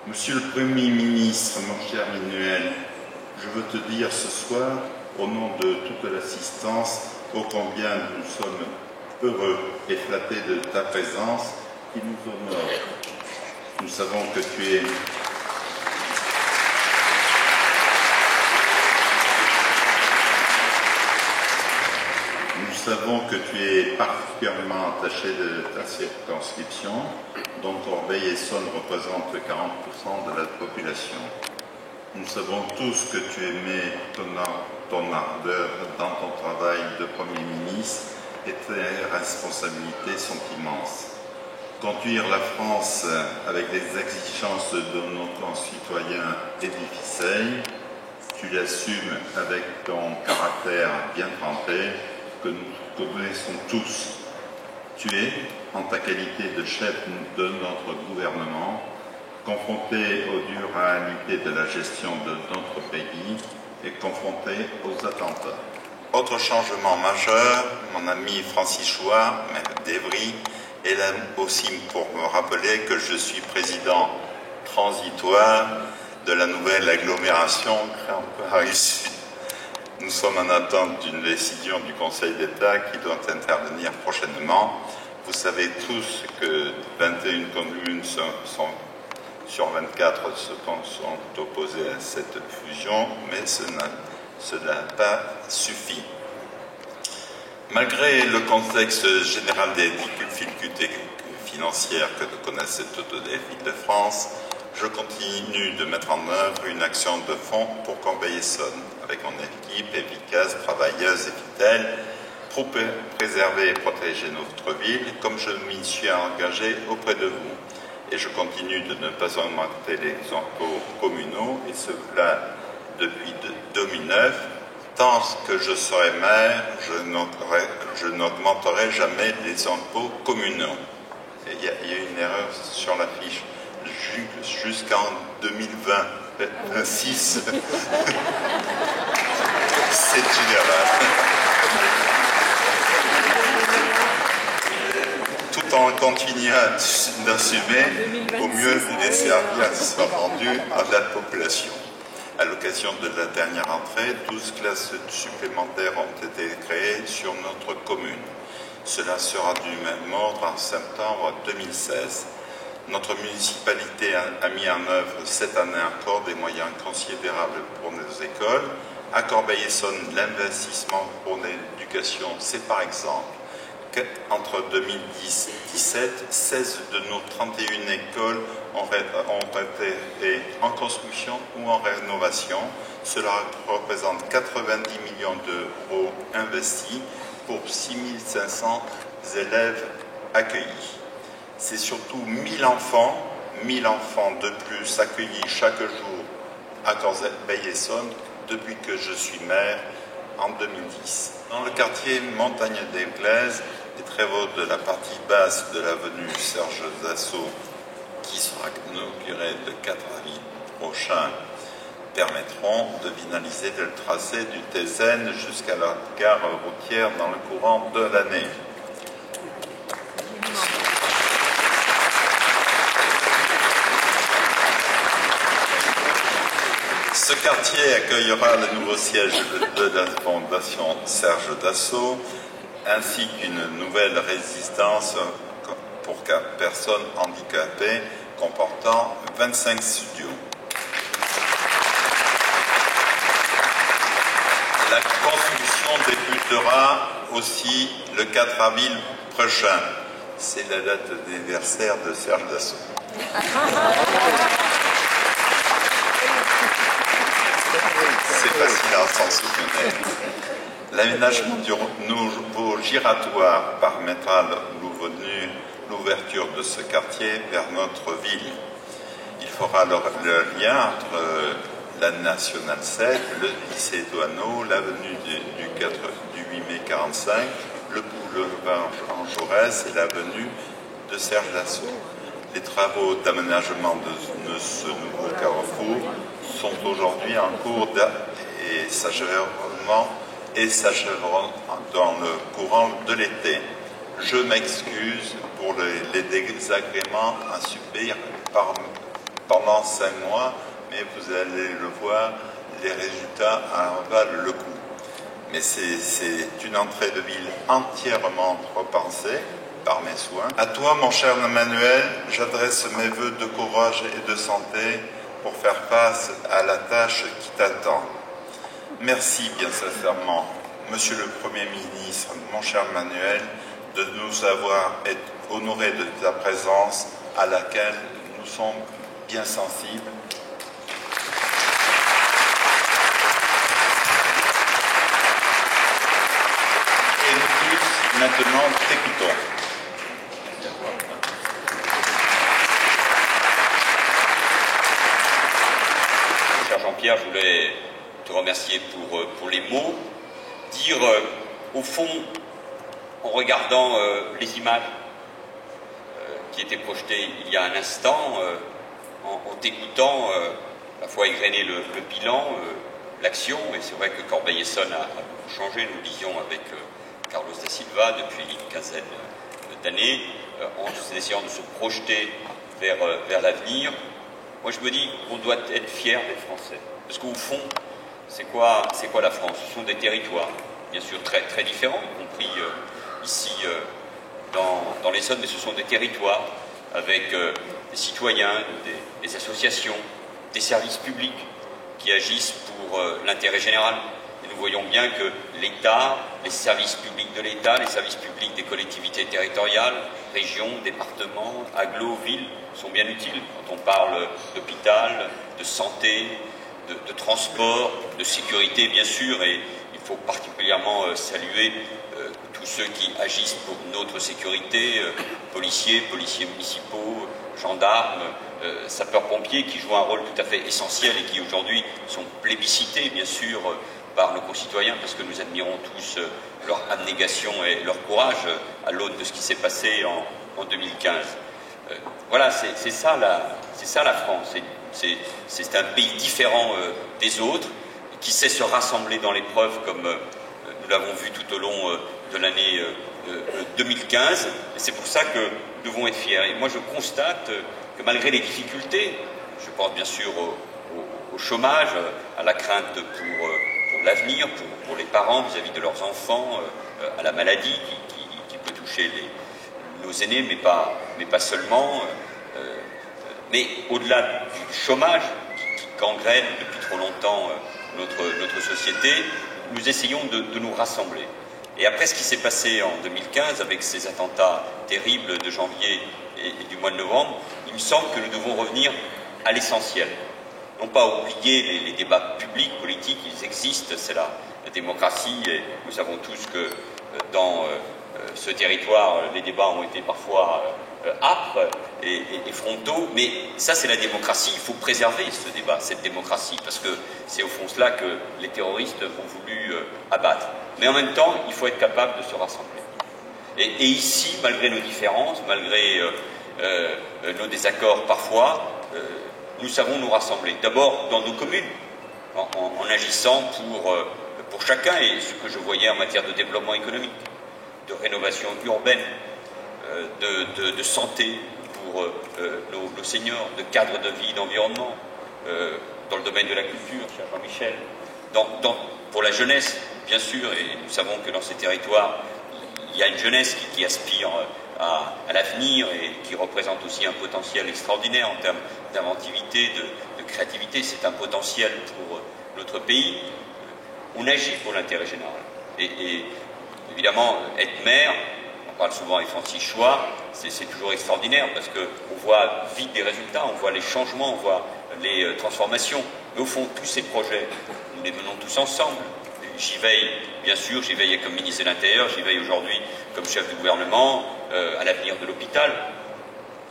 Monsieur le Premier ministre, mon cher Emmanuel, je veux te dire ce soir, au nom de toute l'assistance, ô combien nous sommes heureux et flattés de ta présence qui nous honore. Nous savons que tu es particulièrement attaché de ta circonscription, dont Corbeil-Essonnes représente 40% de la population. Nous savons tous que tu aimais ton ardeur dans ton travail de Premier ministre et tes responsabilités sont immenses. Conduire la France avec les exigences de nos concitoyens est difficile. Tu l'assumes avec ton caractère bien trempé que nous connaissons tous. Tu es, en ta qualité de chef de notre gouvernement, confronté aux dures réalités de la gestion de notre pays et confronté aux attentats. Autre changement majeur, mon ami Francis Chouard, maire d'Evry, est là aussi pour me rappeler que je suis président transitoire de la nouvelle agglomération Grand Paris Sud. Nous sommes en attente d'une décision du Conseil d'État qui doit intervenir prochainement. Vous savez tous que 21 communes sur 24 sont opposées à cette fusion, mais cela n'a pas suffi. Malgré le contexte général des difficultés financières que connaissent toutes les villes de France, je continue de mettre en œuvre une action de fond pour Corbeil-Essonnes, avec mon équipe efficace, travailleuse et fidèle, pour préserver et protéger notre ville, comme je m'y suis engagé auprès de vous. Et je continue de ne pas augmenter les impôts communaux, et cela depuis 2009. Tant que je serai maire, je n'augmenterai jamais les impôts communaux. Il y a une erreur sur la fiche. Jusqu'en 2026, c'est une erreur. Tout en continuant d'assumer au mieux les services rendus à la population. À l'occasion de la dernière entrée, 12 classes supplémentaires ont été créées sur notre commune. Cela sera du même ordre en septembre 2016. Notre municipalité a mis en œuvre cette année encore des moyens considérables pour nos écoles. À Corbeil-Essonnes, l'investissement pour l'éducation, c'est par exemple qu'entre 2017, 16 de nos 31 écoles ont été en construction ou en rénovation. Cela représente 90 millions d'euros investis pour 6500 élèves accueillis. C'est surtout 1000 enfants de plus accueillis chaque jour à Corbeil-Essonnes depuis que je suis maire en 2010. Dans le quartier Montagne des Glaises, les travaux de la partie basse de l'avenue Serge Dassault, qui sera inaugurée le 4 avril prochain, permettront de finaliser le tracé du TZN jusqu'à la gare routière dans le courant de l'année. Ce quartier accueillera le nouveau siège de la Fondation Serge Dassault ainsi qu'une nouvelle résidence pour personnes handicapées comportant 25 studios. La construction débutera aussi le 4 avril prochain. C'est la date d'anniversaire de Serge Dassault. C'est facile à s'en souvenir. L'aménagement du nouveau giratoire permettra l'ouverture de ce quartier vers notre ville. Il fera le lien entre la Nationale 7, le lycée Douaneau, l'avenue du 8 mai 45, le boulevard Jean Jaurès et l'avenue de Serge Dassault. Les travaux d'aménagement de ce nouveau carrefour sont aujourd'hui en cours et s'achèveront dans le courant de l'été. Je m'excuse pour les désagréments à subir pendant 5 mois, mais vous allez le voir, les résultats en valent le coup. Mais c'est une entrée de ville entièrement repensée par mes soins. À toi, mon cher Emmanuel, j'adresse mes vœux de courage et de santé pour faire face à la tâche qui t'attend. Merci bien sincèrement, Monsieur le Premier ministre, mon cher Emmanuel, de nous avoir honorés de ta présence à laquelle nous sommes bien sensibles. Et nous tous, maintenant, t'écoutons. Cher Jean-Pierre, je voulais te remercier pour les mots. Dire, au fond, en regardant les images qui étaient projetées il y a un instant, en t'écoutant, à la fois égrener le bilan, l'action, et c'est vrai que Corbeil-Essonnes a beaucoup changé, nous le disions avec Carlos da Silva depuis une quinzaine d'années, en essayant de se projeter vers l'avenir. Moi je me dis qu'on doit être fier d'être français, parce qu'au fond, c'est quoi la France? Ce sont des territoires, bien sûr très, très différents, y compris ici dans l'Essonne, mais ce sont des territoires avec des citoyens, des associations, des services publics qui agissent pour l'intérêt général. Et nous voyons bien que l'État, les services publics de l'État, les services publics des collectivités territoriales, régions, départements, agglos, villes, sont bien utiles quand on parle d'hôpital, de santé, de transport, de sécurité bien sûr, et il faut particulièrement saluer tous ceux qui agissent pour notre sécurité, policiers municipaux, gendarmes, sapeurs-pompiers, qui jouent un rôle tout à fait essentiel et qui aujourd'hui sont plébiscités bien sûr par nos concitoyens parce que nous admirons tous leur abnégation et leur courage à l'aune de ce qui s'est passé en 2015. Voilà, c'est ça la France. C'est un pays différent des autres, qui sait se rassembler dans l'épreuve comme nous l'avons vu tout au long de l'année 2015. Et c'est pour ça que nous devons être fiers. Et moi je constate que malgré les difficultés, je pense bien sûr au chômage, à la crainte pour l'avenir, pour les parents vis-à-vis de leurs enfants, à la maladie qui peut toucher nos aînés, mais pas seulement. Mais au-delà du chômage qui gangrène depuis trop longtemps notre société, nous essayons de nous rassembler. Et après ce qui s'est passé en 2015 avec ces attentats terribles de janvier et du mois de novembre, il me semble que nous devons revenir à l'essentiel. Non pas oublier les débats publics, politiques, ils existent, c'est la démocratie, et nous savons tous que dans ce territoire, les débats ont été parfois âpres et frontaux, mais ça c'est la démocratie, il faut préserver ce débat, cette démocratie, parce que c'est au fond cela que les terroristes ont voulu abattre. Mais en même temps, il faut être capable de se rassembler. Et ici, malgré nos différences, malgré nos désaccords parfois, nous savons nous rassembler. D'abord dans nos communes, en agissant pour chacun, et ce que je voyais en matière de développement économique, de rénovation urbaine, de santé pour nos seniors, de cadre de vie, d'environnement, dans le domaine de la culture, cher Jean-Michel, pour la jeunesse, bien sûr, et nous savons que dans ces territoires, il y a une jeunesse qui aspire à l'avenir et qui représente aussi un potentiel extraordinaire en termes d'inventivité, de créativité. C'est un potentiel pour notre pays. On agit pour l'intérêt général. Et évidemment, être maire, on parle souvent avec Francis Choix, c'est toujours extraordinaire parce qu'on voit vite des résultats, on voit les changements, on voit les transformations. Mais au fond, tous ces projets, nous les menons tous ensemble. J'y veille, bien sûr, j'y veillais comme ministre de l'Intérieur, j'y veille aujourd'hui comme chef du gouvernement, à l'avenir de l'hôpital,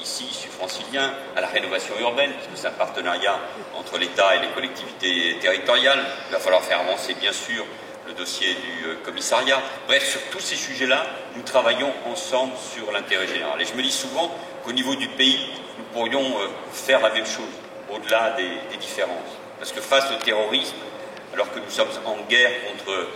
ici, je suis francilien, à la rénovation urbaine, parce que c'est un partenariat entre l'État et les collectivités territoriales. Il va falloir faire avancer, bien sûr, le dossier du commissariat. Bref, sur tous ces sujets-là, nous travaillons ensemble sur l'intérêt général. Et je me dis souvent qu'au niveau du pays, nous pourrions faire la même chose, au-delà des différences. Parce que face au terrorisme, alors que nous sommes en guerre contre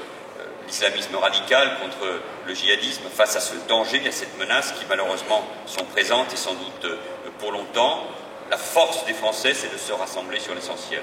l'islamisme radical, contre le djihadisme, face à ce danger, à cette menace qui malheureusement sont présentes et sans doute pour longtemps, la force des Français, c'est de se rassembler sur l'essentiel.